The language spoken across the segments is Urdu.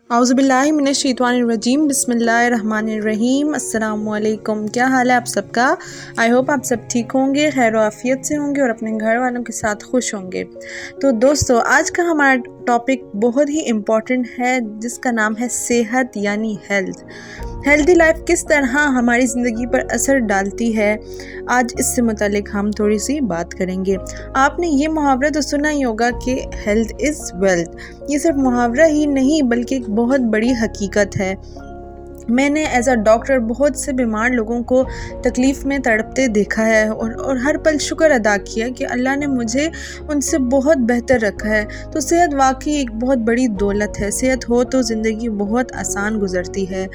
اعوذ باللہ من الشیطان الرجیم، بسم اللہ الرحمن الرحیم۔ السلام علیکم، کیا حال ہے آپ سب کا؟ آئی ہوپ آپ سب ٹھیک ہوں گے، خیر و عافیت سے ہوں گے اور اپنے گھر والوں کے ساتھ خوش ہوں گے۔ تو دوستو، آج کا ہمارا ٹاپک بہت ہی امپورٹنٹ ہے، جس کا نام ہے صحت یعنی ہیلتھ۔ ہیلدی لائف کس طرح ہماری زندگی پر اثر ڈالتی ہے، آج اس سے متعلق ہم تھوڑی سی بات کریں گے۔ آپ نے یہ محاورہ تو سنا ہی ہوگا کہ ہیلتھ از ویلتھ۔ یہ صرف محاورہ ہی نہیں بلکہ ایک بہت بڑی حقیقت ہے۔ میں نے ایز اے ڈاکٹر بہت سے بیمار لوگوں کو تکلیف میں تڑپتے دیکھا ہے اور ہر پل شکر ادا کیا کہ اللہ نے مجھے ان سے بہت بہتر رکھا ہے۔ تو صحت واقعی ایک بہت بڑی دولت ہے۔ صحت ہو تو زندگی بہت آسان گزرتی ہے۔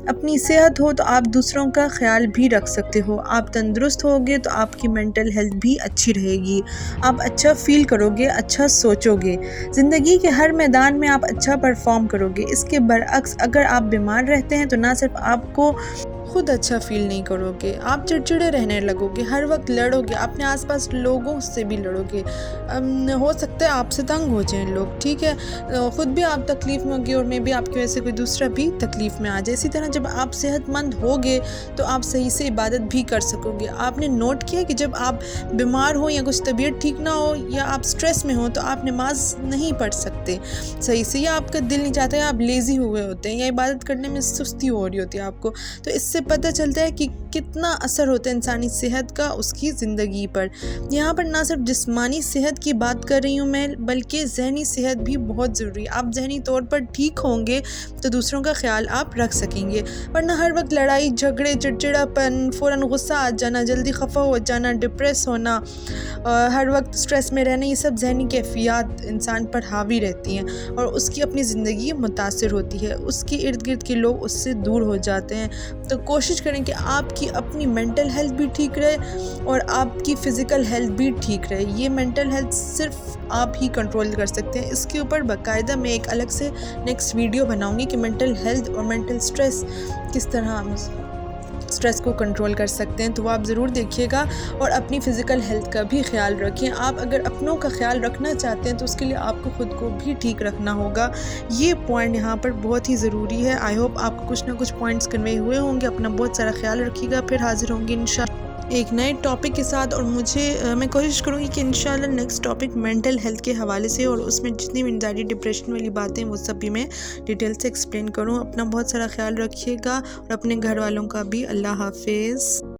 اپنی صحت ہو تو آپ دوسروں کا خیال بھی رکھ سکتے ہو۔ آپ تندرست ہوگے تو آپ کی مینٹل ہیلتھ بھی اچھی رہے گی۔ آپ اچھا فیل کرو گے، اچھا سوچو گے، زندگی کے ہر میدان میں آپ اچھا پرفارم کرو گے۔ اس کے برعکس اگر آپ بیمار رہتے ہیں تو نہ صرف آپ کو خود اچھا فیل نہیں کرو گے، آپ چڑچڑے رہنے لگو گے، ہر وقت لڑو گے، اپنے آس پاس لوگوں سے بھی لڑو گے۔ ہو سکتا ہے آپ سے تنگ ہو جائیں لوگ، ٹھیک ہے، خود بھی آپ تکلیف میں ہوگے اور میں بھی آپ کی وجہ سے کوئی دوسرا بھی تکلیف میں آ جائے۔ اسی طرح جب آپ صحت مند ہوگے تو آپ صحیح سے عبادت بھی کر سکو گے۔ آپ نے نوٹ کیا کہ جب آپ بیمار ہو یا کچھ طبیعت ٹھیک نہ ہو یا آپ سٹریس میں ہو تو آپ نماز نہیں پڑھ سکتے صحیح سے، یا آپ کا دل نہیں چاہتا، یا آپ لیزی ہوئے ہوتے ہیں، یا عبادت کرنے میں سستی ہو رہی ہوتی ہے آپ کو۔ تو اس سے پتہ چلتا ہے کہ کتنا اثر ہوتا ہے انسانی صحت کا اس کی زندگی پر۔ یہاں پر نہ صرف جسمانی صحت کی بات کر رہی ہوں میں، بلکہ ذہنی صحت بھی بہت ضروری ہے۔ آپ ذہنی طور پر ٹھیک ہوں گے تو دوسروں کا خیال آپ رکھ سکیں گے، ورنہ ہر وقت لڑائی جھگڑے، چڑچڑاپن، فوراً غصہ آ جانا، جلدی خفا ہو جانا، ڈپریس ہونا، ہر وقت سٹریس میں رہنا، یہ سب ذہنی کیفیات انسان پر حاوی رہتی ہیں اور اس کی اپنی زندگی متاثر ہوتی ہے، اس کے ارد گرد کے لوگ اس سے دور ہو جاتے ہیں۔ تو کوشش کریں کہ آپ کی اپنی مینٹل ہیلتھ بھی ٹھیک رہے اور آپ کی فزیکل ہیلتھ بھی ٹھیک رہے۔ یہ مینٹل ہیلتھ صرف آپ ہی کنٹرول کر سکتے ہیں۔ اس کے اوپر باقاعدہ میں ایک الگ سے نیکسٹ ویڈیو بناؤں گی کہ مینٹل ہیلتھ اور مینٹل سٹریس کس طرح ہم سٹریس کو کنٹرول کر سکتے ہیں، تو وہ آپ ضرور دیکھیے گا۔ اور اپنی فزیکل ہیلتھ کا بھی خیال رکھیں۔ آپ اگر اپنوں کا خیال رکھنا چاہتے ہیں تو اس کے لیے آپ کو خود کو بھی ٹھیک رکھنا ہوگا۔ یہ پوائنٹ یہاں پر بہت ہی ضروری ہے۔ آئی ہوپ آپ کو کچھ نہ کچھ پوائنٹس کنوے ہوئے ہوں گے۔ اپنا بہت سارا خیال رکھیے گا، پھر حاضر ہوں گے انشاءاللہ ایک نئے ٹاپک کے ساتھ، اور میں کوشش کروں گی کہ انشاءاللہ نیکسٹ ٹاپک مینٹل ہیلتھ کے حوالے سے، اور اس میں جتنی بھی انزائٹی ڈپریشن والی باتیں وہ سب بھی میں ڈیٹیل سے ایکسپلین کروں۔ اپنا بہت سارا خیال رکھیے گا اور اپنے گھر والوں کا بھی۔ اللہ حافظ۔